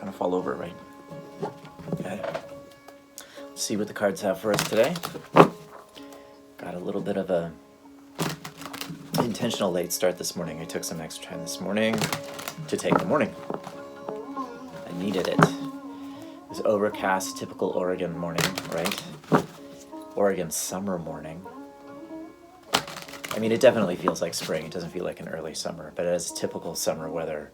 gonna fall over, right? Okay. Let's see what the cards have for us today. Got a little bit of a intentional late start this morning. I took some extra time this morning to take the morning. I needed it. It was overcast, typical Oregon morning, right? Oregon summer morning. I mean, it definitely feels like spring. It doesn't feel like an early summer, but as typical summer weather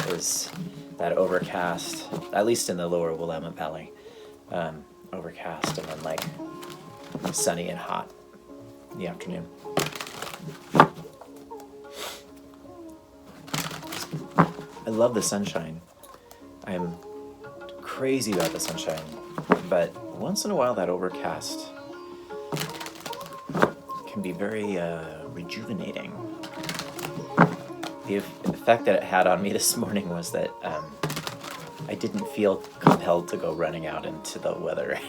is that overcast, at least in the lower Willamette Valley, overcast and then like sunny and hot in the afternoon. I love the sunshine. I'm crazy about the sunshine, but once in a while that overcast can be very rejuvenating. The effect that it had on me this morning was that I didn't feel compelled to go running out into the weather.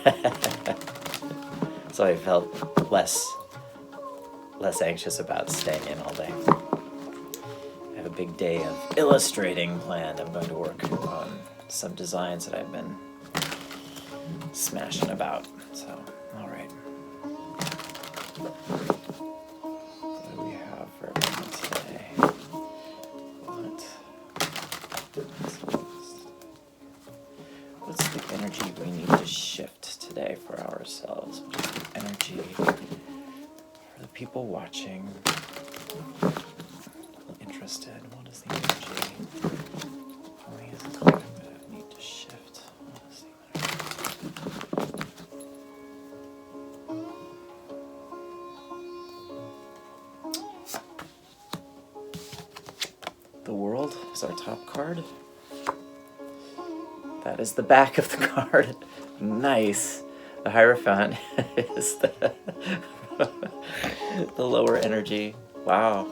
So I felt less anxious about staying in all day. I have a big day of illustrating planned. I'm going to work on some designs that I've been smashing about. So, all right. What do we have for everyone today? What's the energy we need to shift today for ourselves? What is the energy for the people watching? Interested. What is the energy we as a collective need to shift? What is the energy? The World is our top card. That is the back of the card. Nice. The Hierophant is the lower energy. Wow.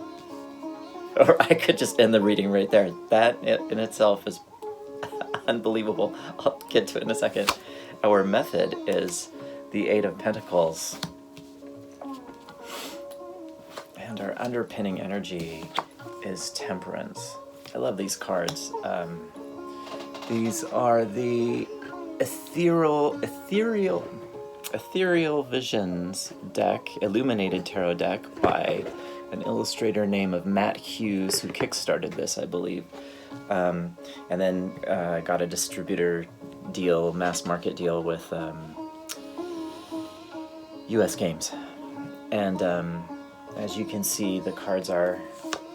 Or I could just end the reading right there. That in itself is unbelievable. I'll get to it in a second. Our method is the Eight of Pentacles. And our underpinning energy is Temperance. I love these cards. These are the Ethereal Visions deck, Illuminated Tarot deck by an illustrator named Matt Hughes, who kickstarted this, I believe. And then got a distributor deal, mass market deal with US Games. And as you can see, the cards are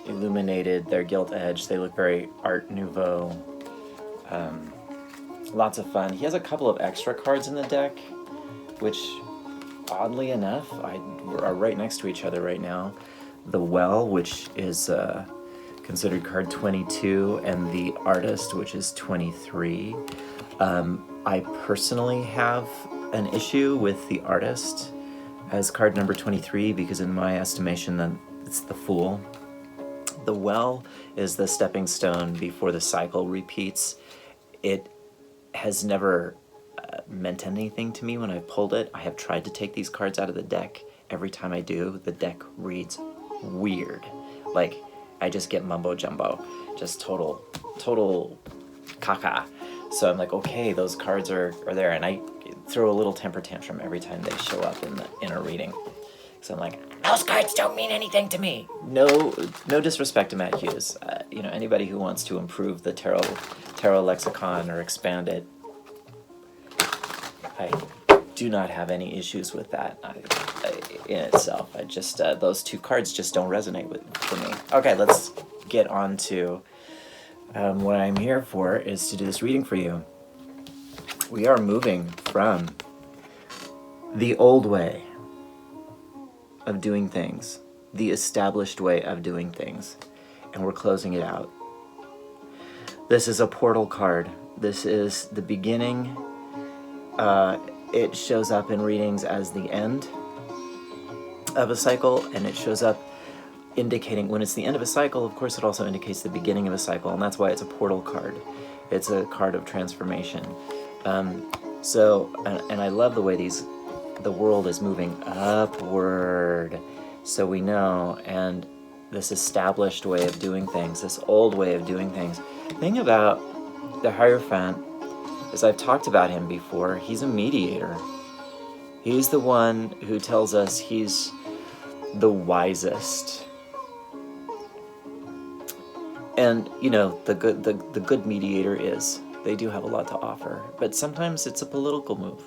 illuminated, they're gilt edged, they look very Art Nouveau. Lots of fun. He has a couple of extra cards in the deck, which oddly enough are right next to each other right now. The Well, which is considered card 22, and the Artist, which is 23. I personally have an issue with the Artist as card number 23 because in my estimation then it's the Fool. The Well is the stepping stone before the cycle repeats. It has never meant anything to me when I pulled it. I have tried to take these cards out of the deck. Every time I do, the deck reads weird. Like, I just get mumbo jumbo. Just total caca. So I'm like, okay, those cards are there. And I throw a little temper tantrum every time they show up in a reading. So I'm like, those cards don't mean anything to me. No disrespect to Matt Hughes. Anybody who wants to improve the tarot lexicon or expand it, I do not have any issues with that in itself. I just those two cards just don't resonate for me. Okay, let's get on to what I'm here for is to do this reading for you. We are moving from the old way of doing things, the established way of doing things, and we're closing it out. This is a portal card. This is the beginning. It shows up in readings as the end of a cycle, and it shows up indicating when it's the end of a cycle. Of course, it also indicates the beginning of a cycle, and that's why it's a portal card. It's a card of transformation. And I love the way the world is moving upward, so we know, and this established way of doing things, this old way of doing things. The thing about the Hierophant as I've talked about him before, he's a mediator. He's the one who tells us he's the wisest. And, you know, the good mediator is. They do have a lot to offer. But sometimes it's a political move.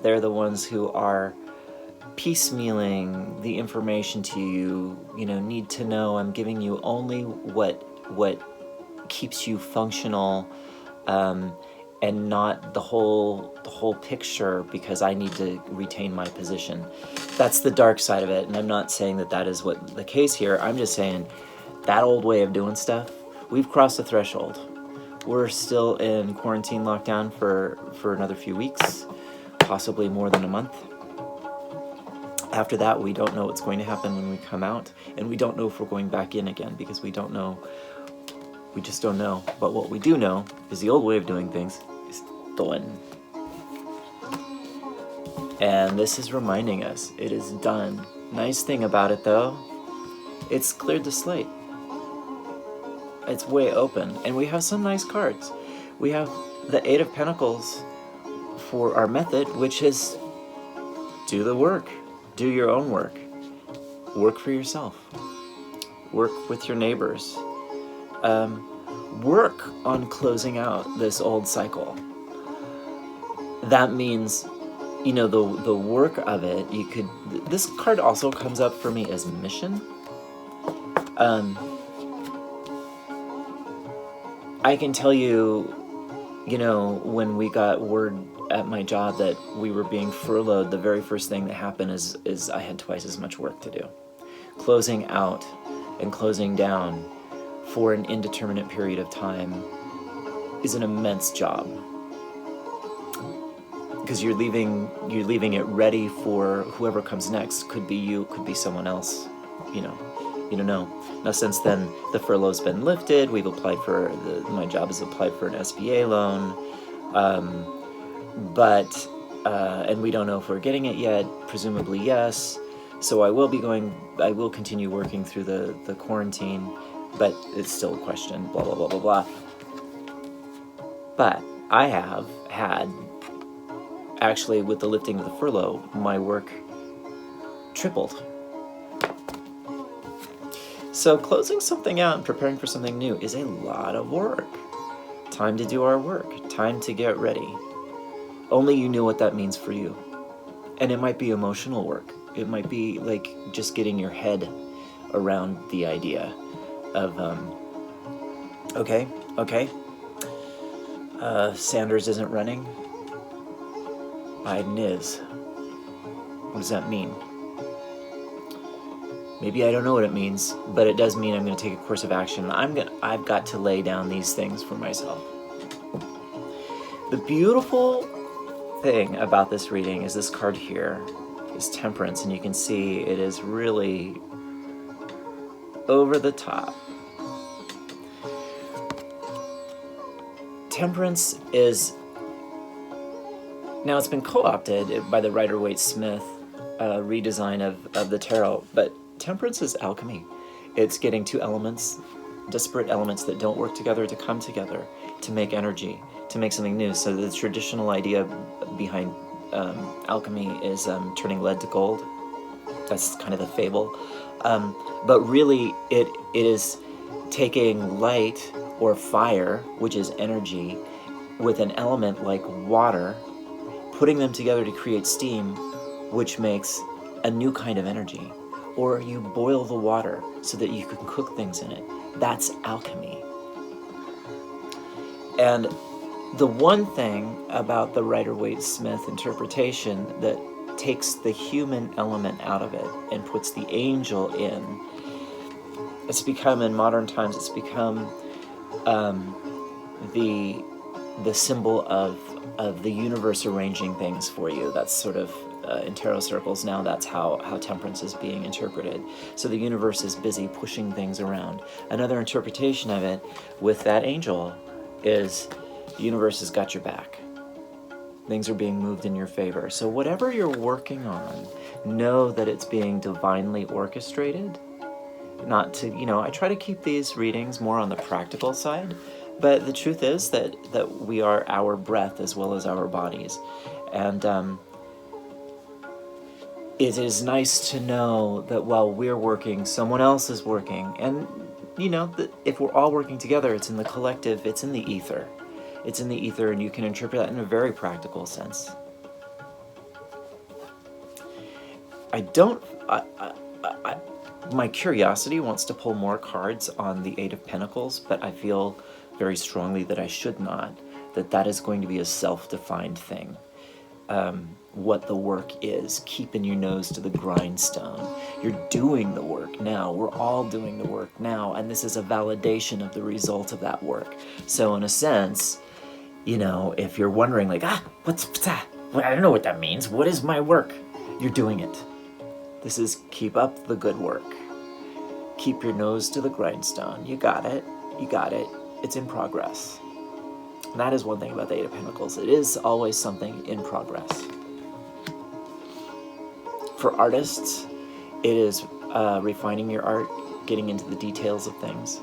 They're the ones who are piecemealing the information to you, you know, need to know. I'm giving you only what keeps you functional, and not the whole picture, because I need to retain my position. That's the dark side of it, and I'm not saying that that is what the case here. I'm just saying that old way of doing stuff, we've crossed the threshold. We're still in quarantine lockdown for another few weeks, possibly more than a month. After that, we don't know what's going to happen when we come out, and we don't know if we're going back in again, because we don't know. We just don't know. But what we do know is the old way of doing things is done. And this is reminding us it is done. Nice thing about it, though, it's cleared the slate. It's way open. And we have some nice cards. We have the Eight of Pentacles for our method, which is do the work. Do your own work. Work for yourself. Work with your neighbors. Work on closing out this old cycle. That means, you know, the work of it, you could, this card also comes up for me as mission. I can tell you, you know, when we got word at my job that we were being furloughed, the very first thing that happened is I had twice as much work to do. Closing out and closing down for an indeterminate period of time is an immense job, because you're leaving it ready for whoever comes next. Could be you, could be someone else, you know. You don't know. Now, since then, the furlough's been lifted. We've applied for, my job has applied for an SBA loan, and we don't know if we're getting it yet. Presumably, yes. So I will continue working through the quarantine, but it's still a question, blah, blah, blah, blah, blah. But I have had, actually, with the lifting of the furlough, my work tripled. So closing something out and preparing for something new is a lot of work. Time to do our work. Time to get ready. Only you know what that means for you. And it might be emotional work. It might be like just getting your head around the idea of, okay, Sanders isn't running. Biden is. What does that mean? Maybe I don't know what it means, but it does mean I'm going to take a course of action. I've got to lay down these things for myself. The beautiful thing about this reading is this card here is Temperance, and you can see it is really over the top. Temperance is, now it's been co-opted by the Rider-Waite-Smith redesign of the tarot, but Temperance is alchemy. It's getting two elements, disparate elements that don't work together, to come together, to make energy, to make something new. So the traditional idea behind alchemy is turning lead to gold. That's kind of the fable. But really, it is taking light or fire, which is energy, with an element like water, putting them together to create steam, which makes a new kind of energy. Or you boil the water so that you can cook things in it. That's alchemy. And the one thing about the Rider-Waite-Smith interpretation that takes the human element out of it and puts the angel in, it's become, in modern times, it's become the symbol of the universe arranging things for you. That's sort of, in tarot circles now, that's how Temperance is being interpreted. So the universe is busy pushing things around. Another interpretation of it with that angel is the universe has got your back. Things are being moved in your favor. So whatever you're working on, know that it's being divinely orchestrated. Not to, I try to keep these readings more on the practical side. But the truth is that we are our breath as well as our bodies. And it is nice to know that while we're working, someone else is working. And, you know, that if we're all working together, it's in the collective, it's in the ether. It's in the ether, and you can interpret that in a very practical sense. My curiosity wants to pull more cards on the Eight of Pentacles, but I feel very strongly that I should not, that is going to be a self-defined thing. What the work is, keeping your nose to the grindstone. You're doing the work now. We're all doing the work now, and this is a validation of the result of that work. So in a sense, you know, if you're wondering like, what's that? I don't know what that means. What is my work? You're doing it. This is keep up the good work. Keep your nose to the grindstone. You got it. You got it. It's in progress. And that is one thing about the Eight of Pentacles. It is always something in progress. For artists, it is refining your art, getting into the details of things.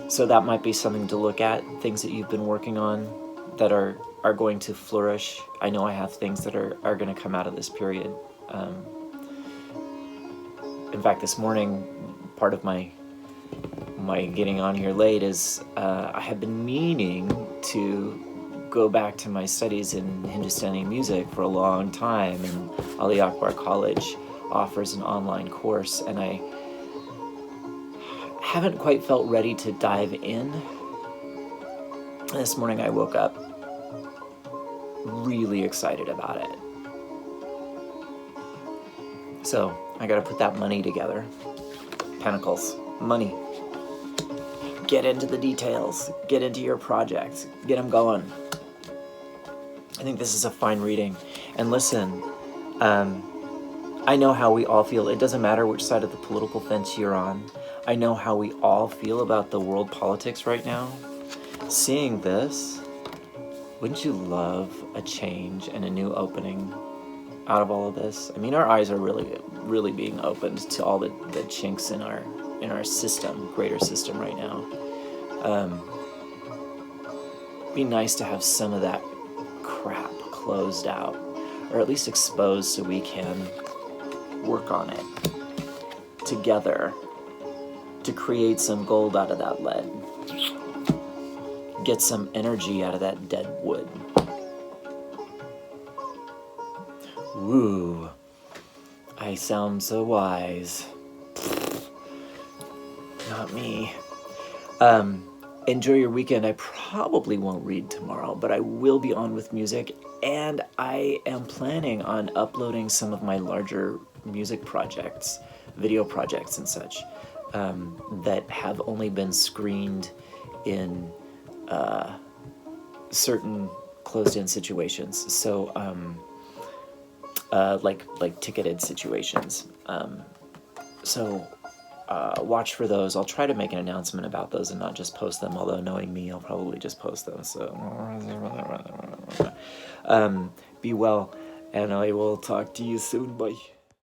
So that might be something to look at, things that you've been working on that are going to flourish. I know I have things that are going to come out of this period. In fact, this morning, part of my getting on here late is I have been meaning to go back to my studies in Hindustani music for a long time, and Ali Akbar College offers an online course, and I haven't quite felt ready to dive in. This morning I woke up really excited about it. So I gotta put that money together. Pentacles, money. Get into the details, get into your projects, get them going. I think this is a fine reading. And listen, I know how we all feel. It doesn't matter which side of the political fence you're on. I know how we all feel about the world politics right now. Seeing this, wouldn't you love a change and a new opening out of all of this? I mean, our eyes are really being opened to all the chinks in our system, greater system right now. Be nice to have some of that crap closed out, or at least exposed, so we can work on it together to create some gold out of that lead, get some energy out of that dead wood. Woo, I sound so wise. Not me. Enjoy your weekend. I probably won't read tomorrow, but I will be on with music, and I am planning on uploading some of my larger music projects, video projects and such, that have only been screened in certain closed-in situations. So, like ticketed situations. So watch for those. I'll try to make an announcement about those and not just post them, although knowing me, I'll probably just post them. So be well, and I will talk to you soon. Bye.